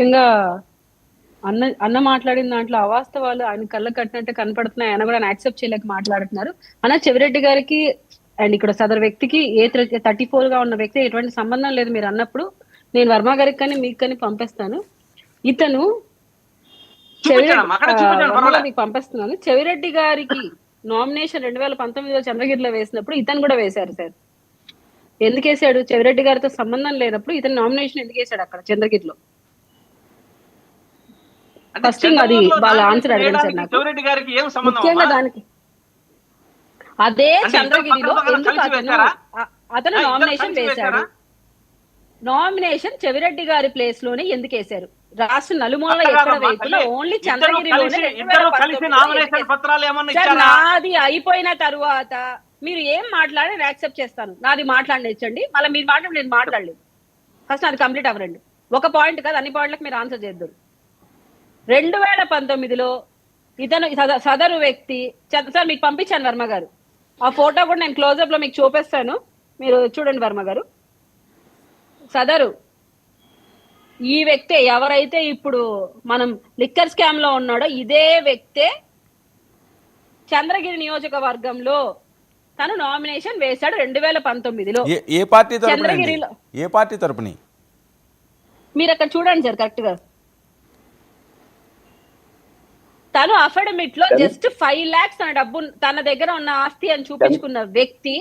ముఖ్యంగా అన్న మాట్లాడిన దాంట్లో అవాస్తవాలు ఆయన కళ్ళకు కట్టినట్టు కనపడుతున్నాయి. ఆయన కూడా యాక్సెప్ట్ చేయలేక మాట్లాడుతున్నారు. అన్న చెవిరెడ్డి గారికి అండ్ ఇక్కడ సదరు వ్యక్తికి 34 గా ఉన్న వ్యక్తి ఎటువంటి సంబంధం లేదు మీరు అన్నప్పుడు నేను వర్మ గారికి కానీ మీకు కానీ పంపిస్తాను. ఇతను వర్మ గారు మీకు పంపిస్తున్నాను. చెవిరెడ్డి గారికి నామినేషన్ 2019లో చంద్రగిరిలో వేసినప్పుడు ఇతను కూడా వేశారు సార్. ఎందుకు వేసాడు? చెవిరెడ్డి గారితో సంబంధం లేనప్పుడు ఇతను నామినేషన్ ఎందుకు వేసాడు అక్కడ చంద్రగిరిలో? ఫస్ట్ అది వాళ్ళ ఆన్సర్ అడగండి సార్ నాకు. ముఖ్యంగా దానికి అదే చంద్రగిరిలో ఎందుకు అతను నామినేషన్ వేశాడు? నామినేషన్ చెవిరెడ్డి గారి ప్లేస్ లోనే ఎందుకు వేశారు? రాష్ట్ర నలుమూలలో ఎక్కడ వేయకుండా ఓన్లీ చంద్రగిరిలోనే నాది అయిపోయిన తరువాత మీరు ఏం మాట్లాడి యాక్సెప్ట్ చేస్తాను. నాది మాట్లాడనిచ్చండి, మళ్ళీ మీరు మాట్లాడి నేను మాట్లాడలేదు. ఫస్ట్ నాది కంప్లీట్ అవ్వరండి. ఒక పాయింట్ కాదు, అన్ని పాయింట్లకు మీరు ఆన్సర్ చేద్దరు. 2019లో ఇతను సదరు వ్యక్తి సార్ మీకు పంపించాను వర్మ గారు. ఆ ఫోటో కూడా నేను క్లోజప్ లో మీకు చూపిస్తాను, మీరు చూడండి వర్మ గారు. సదరు ఈ వ్యక్తే ఎవరైతే ఇప్పుడు మనం లిక్కర్ స్కామ్ లో ఉన్నాడో ఇదే వ్యక్తే చంద్రగిరి నియోజకవర్గంలో తను నామినేషన్ వేశాడు 2019లో. ఏ పార్టీ చంద్రగిరిలో ఏ పార్టీ తరపుని మీరు అక్కడ చూడండి సార్ కరెక్ట్ గా. తను అఫిడవిట్ లో జస్ట్ 5 lakhs తన డబ్బు తన దగ్గర ఉన్న ఆస్తి అని చూపించుకున్న వ్యక్తి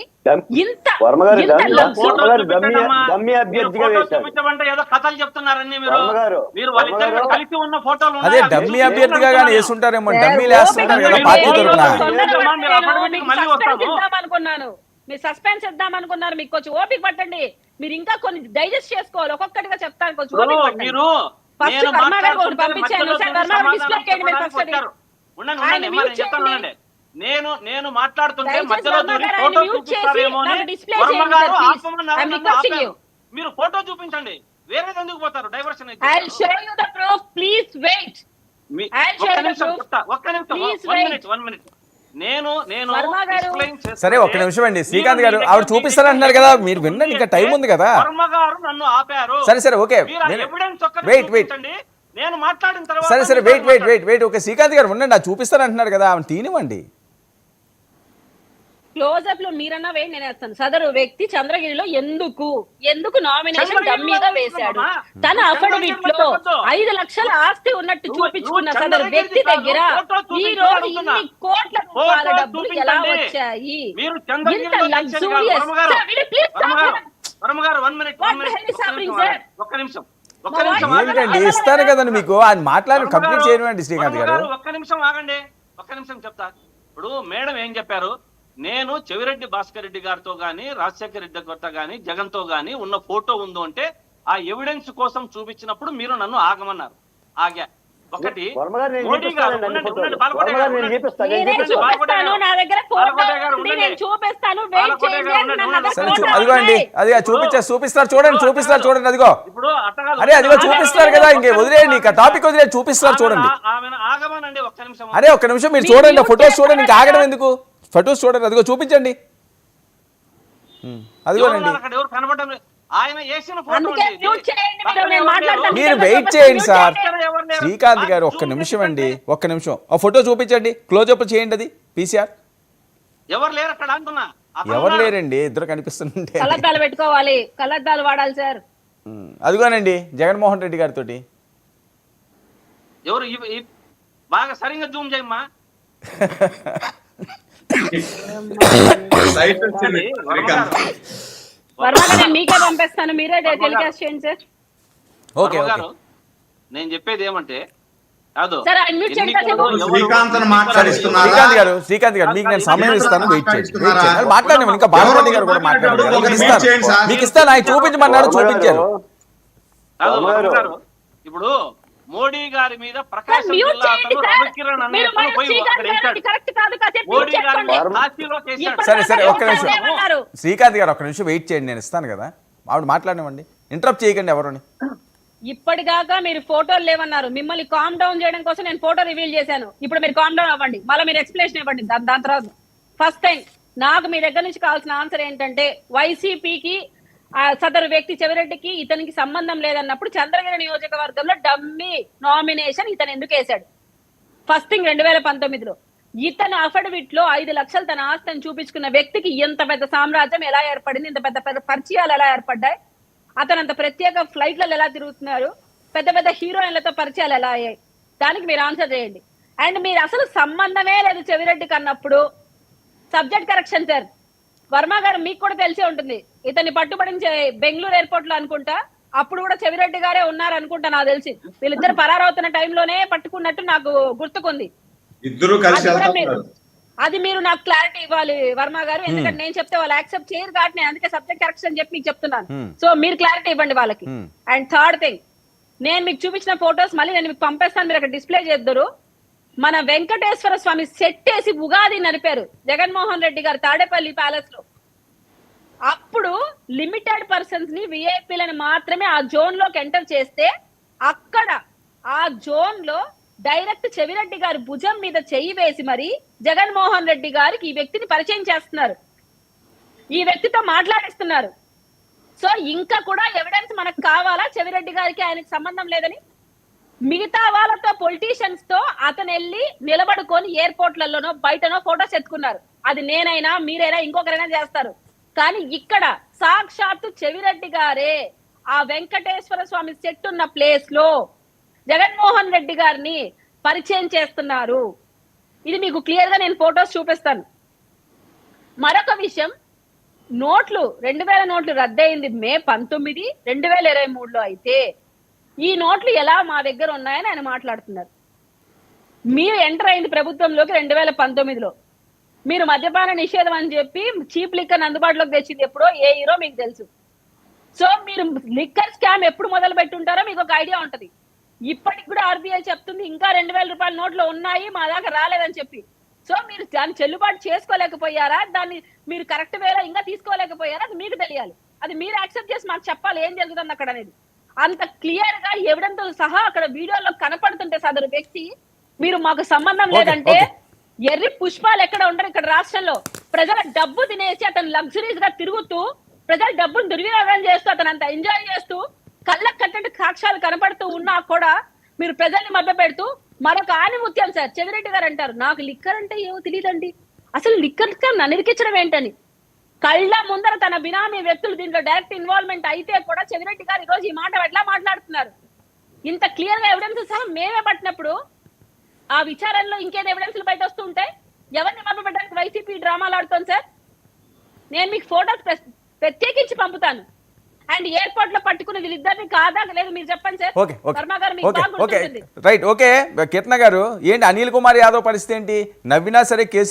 ఇంత అదే డమ్మీ అభ్యర్థిగా కానీ వేసుంటారేమో. డమ్మీలు వేస్తుంటారు కదా పార్టీ తరపున. అనుకున్నాను మీరు సస్పెన్స్ ఇద్దాం అనుకున్నారు. మీకు కొంచెం ఓపిక పట్టండి, మీరు ఇంకా కొన్ని డైజెస్ట్ చేసుకోవాలి. ఒక్కొక్కటిగా చెప్తాను, కొంచెం ఓపిక పట్టండి. ఫస్ట్ వర్మ గారు పంపించాను సార్. వర్మ గారు డిస్ప్లే చేయండి మీరు ఫస్ట్. నేను మాట్లాడుతుంటే మధ్యలో మీరు ఫోటో చూపించండి, వేరే ఎందుకు పోతారు? డైవర్షన్ సరే ఒక్క నిమిషం అండి శ్రీకాంత్ గారు, ఆవిడ చూపిస్తారంటున్నారు కదా, మీరు వినండి, ఇంకా టైం ఉంది కదా. నన్ను ఆపారు. సరే సరే ఓకే వెయిట్ నేను మాట్లాడిన తర్వాత సరే సరే వెయిట్ ఓకే శ్రీకాంత్ గారు ఉండండి, అది చూపిస్తారంటున్నారు కదా, ఆమె తీనివ్వండి. క్లోజప్ లో మీరన్నా వేయండి, నేను వేస్తాను. సదరు వ్యక్తి చంద్రగిరిలో ఎందుకు నామినేషన్ డమ్మీగా వేశాడు? తన అఫిడవిట్ లో 5 లక్షల ఆస్తి ఉన్నట్టు చూపించుకున్న సదరు వ్యక్తి దగ్గర ఈ రోజు ఇన్ని కోట్ల రూపాయల డబ్బులు ఎలా వచ్చాయి? ఇంత లగ్జూరియస్ ఏంటండి ఇస్తాను కదండి మీకు, అది మాట్లాడి కంప్లీట్ చేయనివ్వండి శ్రీకాంత్ గారు. ఒక్క నిమిషం చెప్తా. ఇప్పుడు మేడం ఏం చెప్పారు? నేను చెవిరెడ్డి భాస్కర్ రెడ్డి గారితో గాని రాజశేఖర రెడ్డి గారితో గాని జగన్ తో గాని ఉన్న ఫోటో ఉందో అంటే ఆ ఎవిడెన్స్ కోసం చూపించినప్పుడు మీరు నన్ను ఆగమన్నారు. ఆగా. ఒకటి మోడీ గారు అదిగోండి, అది చూపిస్తారు చూడండి అదిగో. అరే అదిగో చూపిస్తారు కదా, ఇంకే వదిలేయండి, ఇంకా టాపిక్ వదిలేదు, చూపిస్తారు చూడండి. అరే ఒక్క నిమిషం మీరు చూడండి, ఫొటోస్ చూడండి, ఇంకా ఆగడం ఎందుకు? ఫొటోస్ చూడండి, అదిగో చూపించండి, అదిగోనండి. మీరు వెయిట్ చేయండి సార్. శ్రీకాంత్ గారు ఒక్క నిమిషం అండి, ఒక్క నిమిషం. ఆ ఫోటో చూపించండి, క్లోజప్ చేయండి అది పీసీఆర్. ఎవరు లేరండి, ఇద్దరు కనిపిస్తుంటే. కళ్ళద్దాలు పెట్టుకోవాలి, కళ్ళద్దాలు వాడాలి సార్. అదిగోనండి జగన్మోహన్ రెడ్డి గారితో. ఎవరు బాగా సరిగ్గా జూమ్ చేయమ్మా. మీకే పంపిస్తాను, మీరే టెలికాస్ట్ చేయండి సార్. ఓకే నేను చెప్పేది ఏమంటే శ్రీకాంత్ గారు మీకు నేను సమయం ఇస్తాను, వెయిట్ చేయండి. మాట్లాడండి, ఇంకా బాలరెడ్డి గారు కూడా మాట్లాడండి. మీకు ఇస్తాను, ఆయన చూపించమన్నాడు, చూపించారు. ఇప్పుడు మోడీ గారి మీద ప్రకాశం జిల్లా రవికిరణ్ అనే సరే సరే ఒక్క నిమిషం శ్రీకాంత్ గారు, ఒక్క నిమిషం వెయిట్ చేయండి, నేను ఇస్తాను కదా, ఆవిడ మాట్లాడనివ్వండి, ఇంటరప్ట్ చేయకండి ఎవరుని. ఇప్పటిదాకా మీరు ఫోటోలు లేవన్నారు, మిమ్మల్ని కామ్ డౌన్ చేయడం కోసం నేను ఫోటో రివీల్ చేశాను. ఇప్పుడు మీరు కామ్ డౌన్ అవ్వండి, మళ్ళీ మీరు ఎక్స్ప్లెనేషన్ ఇవ్వండి. దాని తర్వాత ఫస్ట్ టైం నాకు మీ దగ్గర నుంచి కావాల్సిన ఆన్సర్ ఏంటంటే వైసీపీకి ఆ సదరు వ్యక్తి చెవిరెడ్డికి ఇతనికి సంబంధం లేదన్నప్పుడు చంద్రగిరి నియోజకవర్గంలో డమ్మీ నామినేషన్ ఇతను ఎందుకు వేశాడు? ఫస్ట్ థింగ్ 2019లో ఇతను అఫిడవిట్ లో 5 లక్షలు తన ఆస్తిని చూపించుకున్న వ్యక్తికి ఎంత పెద్ద సామ్రాజ్యం ఎలా ఏర్పడింది, ఇంత పెద్ద పరిచయాలు ఎలా ఏర్పడ్డాయి, అతను అంత ప్రత్యేక ఫ్లైట్లలో ఎలా తిరుగుతున్నారు, పెద్ద పెద్ద హీరోయిన్లతో పరిచయాలు ఎలా అయ్యాయి, దానికి మీరు ఆన్సర్ చేయండి. అండ్ మీరు అసలు సంబంధమే లేదు చెవిరెడ్డికి అన్నప్పుడు సబ్జెక్ట్ కరెక్షన్ సార్. వర్మ గారు మీకు కూడా తెలిసే ఉంటుంది, ఇతన్ని పట్టుబడించే బెంగళూరు ఎయిర్పోర్ట్ లో అనుకుంటా, అప్పుడు కూడా చెవిరెడ్డి గారే ఉన్నారు అనుకుంటా నాకు తెలిసి. వీళ్ళిద్దరు పరారవుతున్న టైంలోనే పట్టుకున్నట్టు నాకు గుర్తుకుంది. ఇద్దరు కలిసి అది మీరు నాకు క్లారిటీ ఇవ్వాలి వర్మ గారు, ఎందుకంటే నేను చెప్తే వాళ్ళు యాక్సెప్ట్ చేయరు కాబట్టి నేను అందుకే సబ్జెక్ట్ కరెక్షన్ చెప్పి మీకు చెప్తున్నాను. సో మీరు క్లారిటీ ఇవ్వండి వాళ్ళకి. అండ్ థర్డ్ థింగ్, నేను మీకు చూపించిన ఫొటోస్ మళ్ళీ నేను మీకు పంపిస్తాను, మీరు అక్కడ డిస్ప్లే చేద్దరు. మన వెంకటేశ్వర స్వామి సెట్ వేసి ఉగాది నడిపారు జగన్మోహన్ రెడ్డి గారు తాడేపల్లి ప్యాలెస్ లో. అప్పుడు లిమిటెడ్ పర్సన్స్ ని విఐపీలని మాత్రమే ఆ జోన్ లోకి ఎంటర్ చేస్తే, అక్కడ ఆ జోన్ లో డైరెక్ట్ చెవిరెడ్డి గారి భుజం మీద చెయ్యి వేసి మరి జగన్మోహన్ రెడ్డి గారికి ఈ వ్యక్తిని పరిచయం చేస్తున్నారు, ఈ వ్యక్తితో మాట్లాడిస్తున్నారు. సో ఇంకా కూడా ఎవిడెన్స్ మనకు కావాలా చెవిరెడ్డి గారికి ఆయనకి సంబంధం లేదని? మిగతా వాళ్ళతో పొలిటీషియన్స్ తో అతను వెళ్ళి నిలబడుకొని ఎయిర్పోర్ట్లలోనో బయటనో ఫోటోస్ ఎత్తుకున్నారు. అది నేనైనా మీరైనా ఇంకొకరైనా చేస్తారు. కానీ ఇక్కడ సాక్షాత్తు చెవిరెడ్డి గారే ఆ వెంకటేశ్వర స్వామి సెట్ ఉన్న ప్లేస్ లో జగన్మోహన్ రెడ్డి గారిని పరిచయం చేస్తున్నారు. ఇది మీకు క్లియర్ గా నేను ఫోటోస్ చూపిస్తాను. మరొక విషయం, నోట్లు 2000 నోట్లు రద్దయింది మే 19, 2023లో. అయితే ఈ నోట్లు ఎలా మా దగ్గర ఉన్నాయని ఆయన మాట్లాడుతున్నారు. మీరు ఎంటర్ అయింది ప్రభుత్వంలోకి 2019లో. మీరు మద్యపాన నిషేధం అని చెప్పి చీప్ లిక్కర్ అందుబాటులోకి తెచ్చింది ఎప్పుడో ఏ హీరో మీకు తెలుసు. సో మీరు లిక్కర్ స్కామ్ ఎప్పుడు మొదలు పెట్టుంటారో మీకు ఒక ఐడియా ఉంటది. ఇప్పటికి కూడా ఆర్బీఐ చెప్తుంది ఇంకా 2000 రూపాయల నోట్లు ఉన్నాయి మా దాకా రాలేదని చెప్పి. సో మీరు దాన్ని చెల్లుబాటు చేసుకోలేకపోయారా, దాన్ని మీరు కరెక్ట్ వేలా ఇంకా తీసుకోలేకపోయారా, అది మీకు తెలియాలి. అది మీరు యాక్సెప్ట్ చేసి మాకు చెప్పాలి ఏం జరుగుతుంది అక్కడ అనేది. అంత క్లియర్ గా ఎవిడెన్స్ తో సహా అక్కడ వీడియోలో కనపడుతుంటే సదరు వ్యక్తి మీరు మాకు సంబంధం లేదంటే, ఎర్రి పుష్పాలు ఎక్కడ ఉండరు ఇక్కడ రాష్ట్రంలో. ప్రజల డబ్బు తినేసి అతను లగ్జరీస్ గా తిరుగుతూ ప్రజల డబ్బును దుర్వినియోగం చేస్తూ అతను అంత ఎంజాయ్ చేస్తూ కళ్ళకు కట్టంటే సాక్ష్యాలు కనపడుతూ ఉన్నా కూడా మీరు ప్రజల్ని మభ్య పెడుతూ. మరొక ఆనిముత్యం సార్, చెవిరెడ్డి గారు అంటారు నాకు లిక్కర్ అంటే ఏమో తెలియదండి, అసలు లిక్కర్ నన్నిరికించడం ఏంటని. కళ్ళ ముందర తన బినామీ వ్యక్తులు దీంట్లో డైరెక్ట్ ఇన్వాల్వ్మెంట్ అయితే కూడా చెవిరెడ్డి గారు ఈరోజు ఈ మాట ఎట్లా మాట్లాడుతున్నారు? ఇంత క్లియర్ గా ఎవిడెన్స్ సహా మేమే పట్టినప్పుడు ఆ విచారణలో ఇంకేది ఎవిడెన్స్లు బయట వస్తూ ఉంటాయి. ఎవరిని మభ్య పెట్టడానికి వైసీపీ డ్రామాలు ఆడుతోంది సార్. నేను మీకు ఫోటోస్ ప్రత్యేకించి పంపుతాను. అండ్ ఎయిర్పోర్ట్ లో పట్టుకుని వీళ్ళిద్దరిని కాదా లేదు మీరు చెప్పండి సార్. వర్మ గారు మీకు బాగా గుర్తుంది. Right, okay. కీర్తన గారు, ఏంటి అనిల్ కుమార్ యాదవ్ పరిస్థితి ఏంటి? నవ్వినా సరే కేసులు